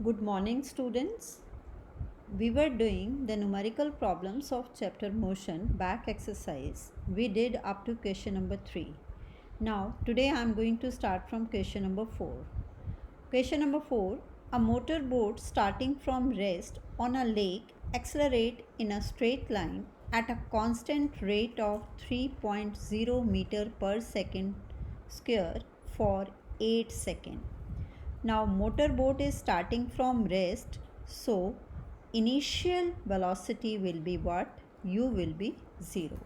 Good morning, students. We were doing the numerical problems of chapter motion back exercise. We did up to question number 3. Now, today I am going to start from question number 4. Question number 4. A motorboat starting from rest on a lake accelerate in a straight line at a constant rate of 3.0 meter per second square for 8 seconds. Now motorboat is starting from rest, so initial velocity will be what? U will be 0.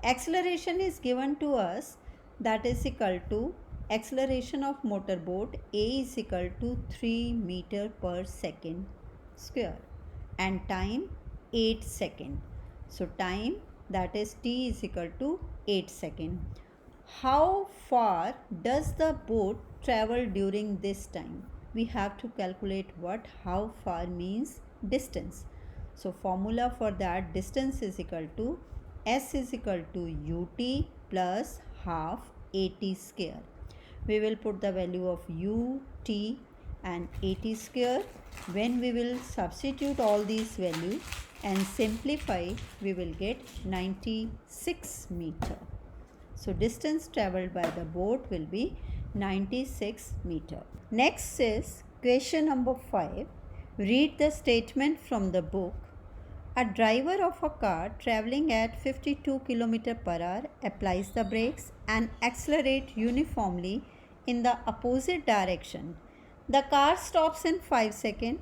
Acceleration is given to us, that is equal to acceleration of motorboat A is equal to 3 meter per second square and time 8 second. So time, that is T is equal to 8 second. How far does the boat travel during this time? We have to calculate what how far means distance. So formula for that, distance is equal to S is equal to UT plus half AT square. We will put the value of UT and AT square. When we will substitute all these values and simplify, we will get 96 meter. So distance traveled by the boat will be 96 meter. Next is question number 5. Read the statement from the book. A driver of a car traveling at 52 km per hour applies the brakes and accelerates uniformly in the opposite direction. The car stops in 5 seconds.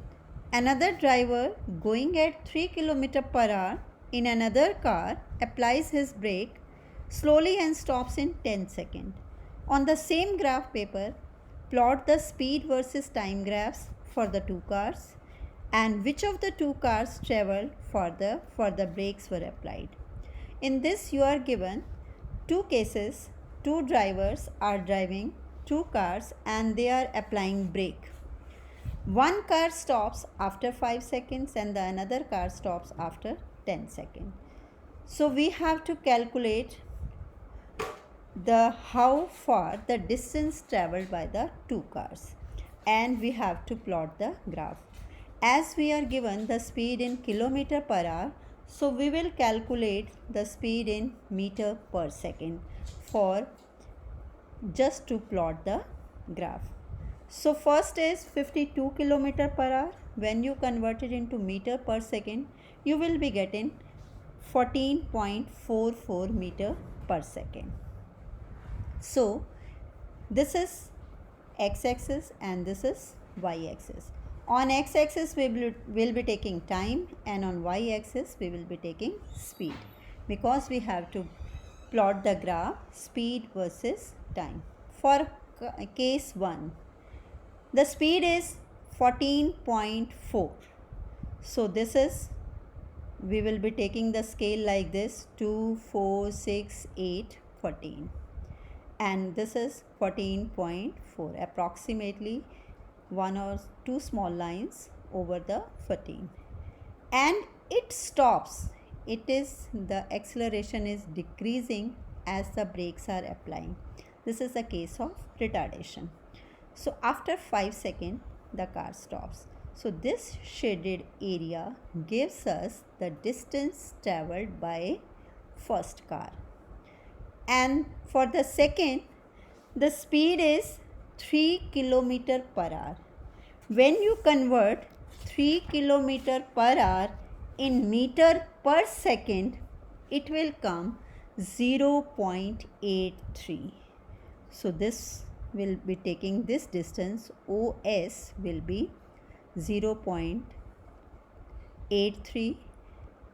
Another driver going at 3 km per hour in another car applies his brake slowly and stops in 10 seconds. On the same graph paper, plot the speed versus time graphs for the two cars and which of the two cars traveled further for the brakes were applied. In this you are given two cases, two drivers are driving two cars and they are applying brake. One car stops after 5 seconds and the another car stops after 10 seconds. So we have to calculate the how far the distance traveled by the two cars and we have to plot the graph. As we are given the speed in kilometer per hour, so we will calculate the speed in meter per second for just to plot the graph. So first is 52 kilometer per hour. When you convert it into meter per second, you will be getting 14.44 meter per second. So this is x-axis and this is y-axis. On x-axis we will be taking time and on y-axis we will be taking speed because we have to plot the graph speed versus time. For case 1, the speed is 14.4. So this is, we will be taking the scale like this 2, 4, 6, 8, 14 and this is 14.4, approximately one or two small lines over the 14 and it stops. It is, the acceleration is decreasing as the brakes are applying. This is a case of retardation. So after 5 seconds the car stops. So this shaded area gives us the distance traveled by first car. And for the second, the speed is 3 km per hour. When you convert 3 km per hour in meter per second, it will come 0.83. So this will be taking this distance, OS will be 0.83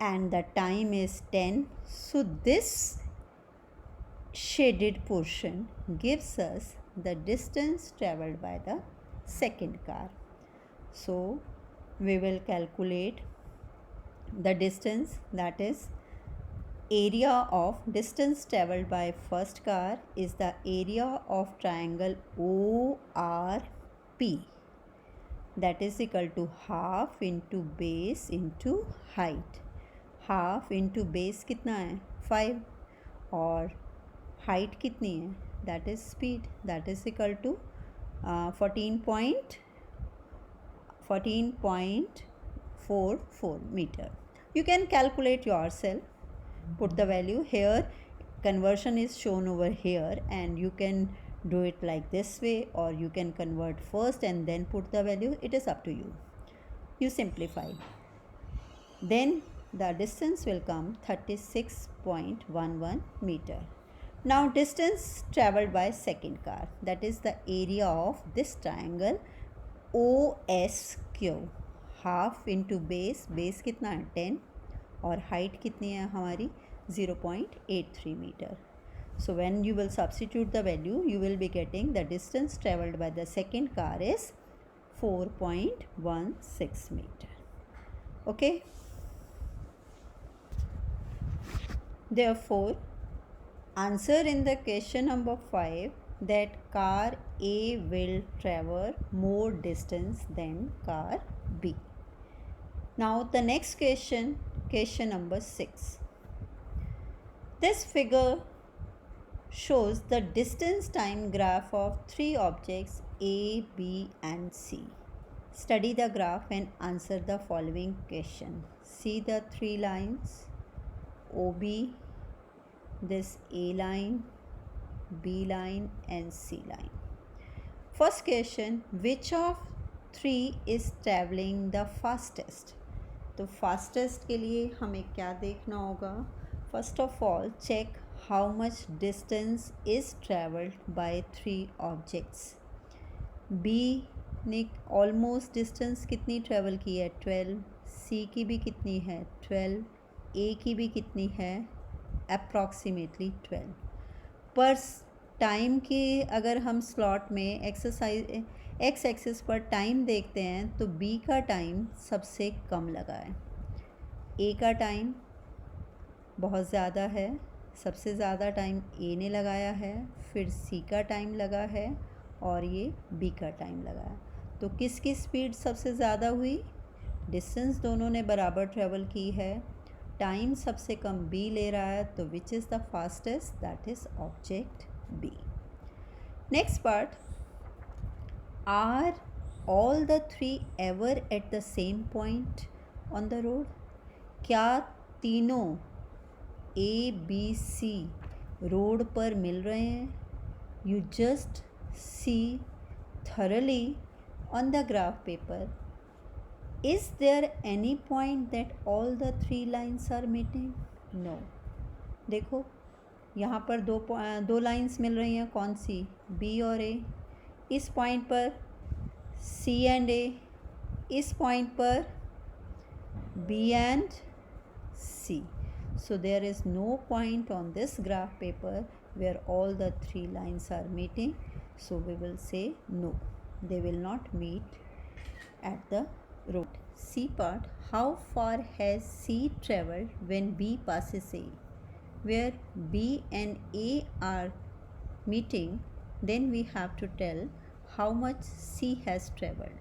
and the time is 10. So this shaded portion gives us the distance traveled by the second car. So we will calculate the distance, that is area of distance traveled by first car is the area of triangle ORP, that is equal to half into base into height. Half into base कितना है 5 और height कितनी है that is speed that is equal to 14.4 14.44 meter. You can calculate yourself, put the value here. Conversion is shown over here, and you can do it like this way, or you can convert first and then put the value. It is up to you. You simplify. Then the distance will come 36.11 meter. Now distance traveled by second car, that is the area of this triangle OSQ. Half into base, base कितना है 10 और height कितनी है हमारी 0.83 metre. So when you will substitute the value, you will be getting the distance traveled by the second car is 4.16 meter. Okay. Therefore, answer in the question number 5 that car A will travel more distance than car B. Now the next question number 6. This figure shows the distance time graph of three objects A, B and C. Study the graph and answer the following question. See the three lines OB, this A line, B line and C line. First question, which of three is traveling the fastest? तो fastest के लिए हमें क्या देखना होगा? First of all, check how much distance is travelled by three objects. B ने almost distance कितनी travel की है 12, C की भी कितनी है 12, A की भी कितनी है अप्रॉक्सीमेटली 12. पर टाइम की अगर हम स्लॉट में एक्सरसाइज एक्स एक्सिस पर टाइम देखते हैं तो B का टाइम सबसे कम लगा है, A का टाइम बहुत ज़्यादा है, सबसे ज़्यादा टाइम A ने लगाया है, फिर C का टाइम लगा है और ये B का टाइम लगा है. तो किसकी स्पीड सबसे ज़्यादा हुई? डिस्टेंस दोनों ने बराबर ट्रेवल की है, टाइम सबसे कम B ले रहा है, तो which is the fastest? That is object B. Next part, are all the three ever at the same point on the road? क्या तीनों A, B, C रोड पर मिल रहे हैं? You just see thoroughly on the graph paper. Is there any point that all the three lines are meeting? No. देखो यहाँ पर दो lines मिल रही हैं, कौन सी? B और A. इस पॉइंट पर C एंड A, इस पॉइंट पर B and C. So there is no point on this graph paper where all the three lines are meeting. So we will say no, they will not meet at the road. C part, how far has C travelled when B passes A? Where B and A are meeting, then we have to tell how much C has travelled.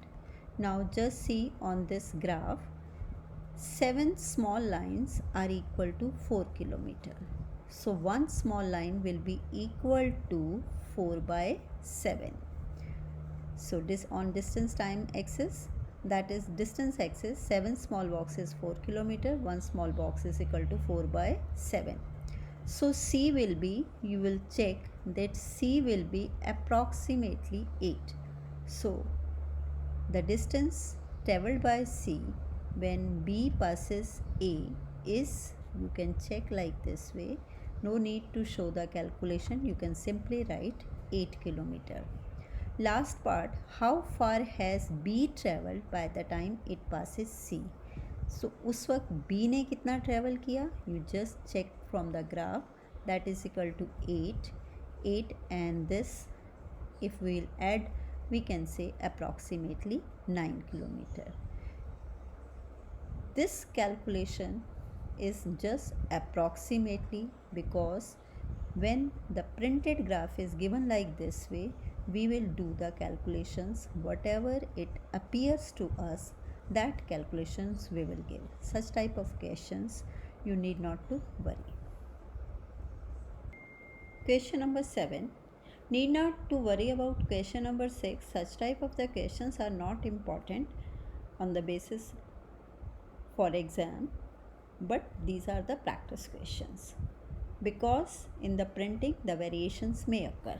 Now just see on this graph, 7 small lines are equal to 4 kilometer. So one small line will be equal to 4 by 7. So this on distance time axis, that is distance axis, 7 small boxes 4 kilometer, one small box is equal to 4 by 7. So C will be, you will check that C will be approximately 8. So the distance travelled by C when B passes A is, you can check like this way, no need to show the calculation, you can simply write 8 kilometer. Last part, how far has B travelled by the time it passes C? So उस वक्त B ने कितना travel किया? You just check from the graph, that is equal to 8 and this, if we will add, we can say approximately 9 kilometer. This calculation is just approximately because when the printed graph is given like this way, we will do the calculations, whatever it appears to us, that calculations we will give. Such type of questions you need not to worry. Question number 7. Need not to worry about question number 6. Such type of the questions are not important. on the basis for exam, but these are the practice questions because in the printing the variations may occur.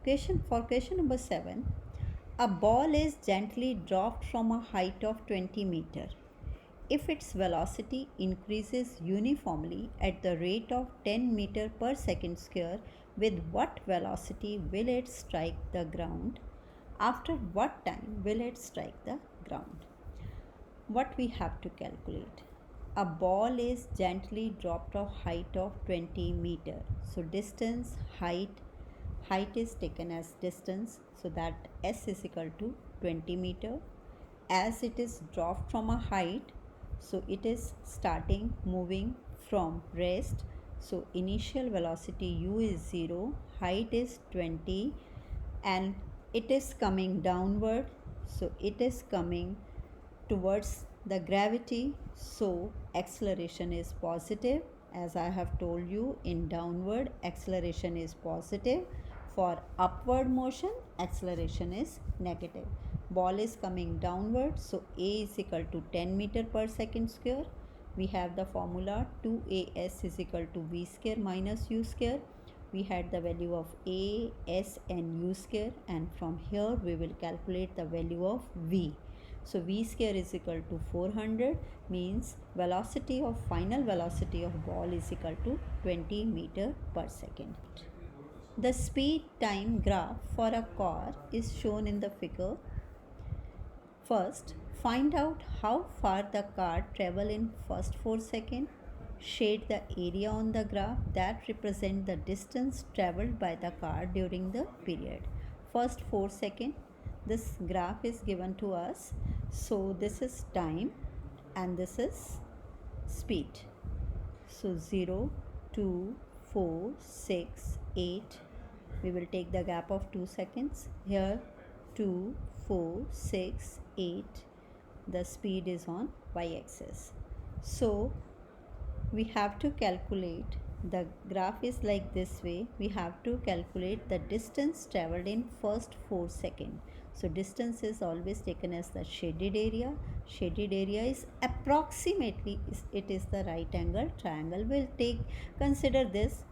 Question number 7, a ball is gently dropped from a height of 20 meter. If its velocity increases uniformly at the rate of 10 meter per second square, with what velocity will it strike the ground? After what time will it strike the ground? What we have to calculate? A ball is gently dropped of height of 20 meter. So distance, height is taken as distance, so that S is equal to 20 meter. As it is dropped from a height, so it is starting moving from rest. So initial velocity u is 0, height is 20, and it is coming downward. So it is coming towards the gravity, so acceleration is positive. As I have told you, in downward acceleration is positive. For upward motion, acceleration is negative. Ball is coming downward, so A is equal to 10 meter per second square. We have the formula 2as is equal to v square minus u square. We had the value of A, S and u square, and from here we will calculate the value of v. So v square is equal to 400, means final velocity of ball is equal to 20 meter per second. The speed time graph for a car is shown in the figure. First, find out how far the car travel in first 4 seconds. Shade the area on the graph that represent the distance traveled by the car during the period. First 4 seconds. This graph is given to us. So this is time and this is speed. So 0, 2, 4, 6, 8. We will take the gap of 2 seconds. Here 2, 4, 6, 8. The speed is on y-axis. So we have to calculate, the graph is like this way, we have to calculate the distance traveled in first 4 seconds. So distance is always taken as the shaded area. Shaded area is approximately, it is the right angle triangle. We'll consider this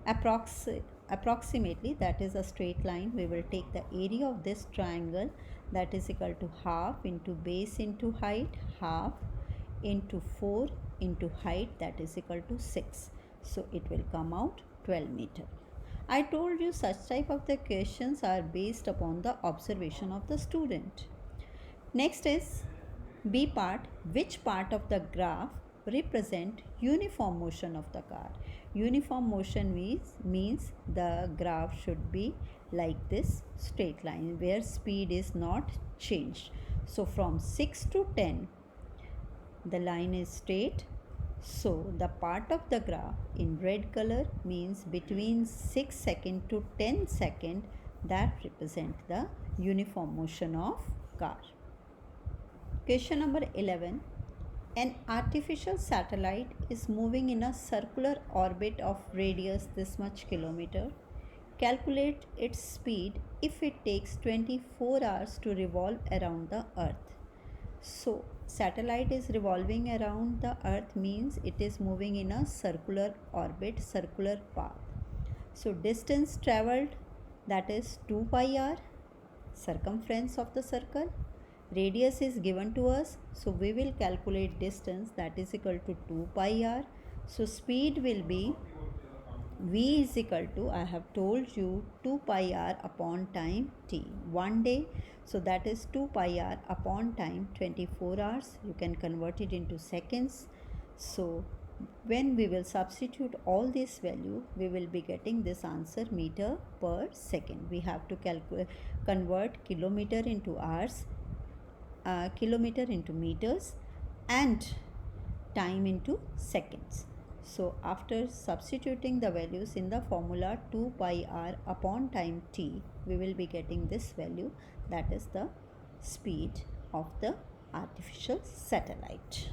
approximately, that is a straight line. We will take the area of this triangle, that is equal to half into base into height, half into 4 into height, that is equal to 6. So it will come out 12 meter. I told you such type of the questions are based upon the observation of the student. Next is B part. Which part of the graph represent uniform motion of the car? Uniform motion means the graph should be like this straight line where speed is not changed. So from 6 to 10 the line is straight. So the part of the graph in red color means between 6 second to 10 second, that represent the uniform motion of car. Question number 11. An artificial satellite is moving in a circular orbit of radius this much kilometer. Calculate its speed if it takes 24 hours to revolve around the earth. So satellite is revolving around the earth means it is moving in a circular orbit, circular path. So distance traveled, that is 2 pi r, circumference of the circle. Radius is given to us, so we will calculate distance, that is equal to 2 pi r. So speed will be v is equal to, I have told you, 2 pi r upon time t, 1 day. So that is 2 pi r upon time 24 hours. You can convert it into seconds. So when we will substitute all this value, we will be getting this answer meter per second. We have to convert kilometer into hours, kilometer into meters, and time into seconds. So after substituting the values in the formula 2 pi r upon time t, we will be getting this value, that is the speed of the artificial satellite.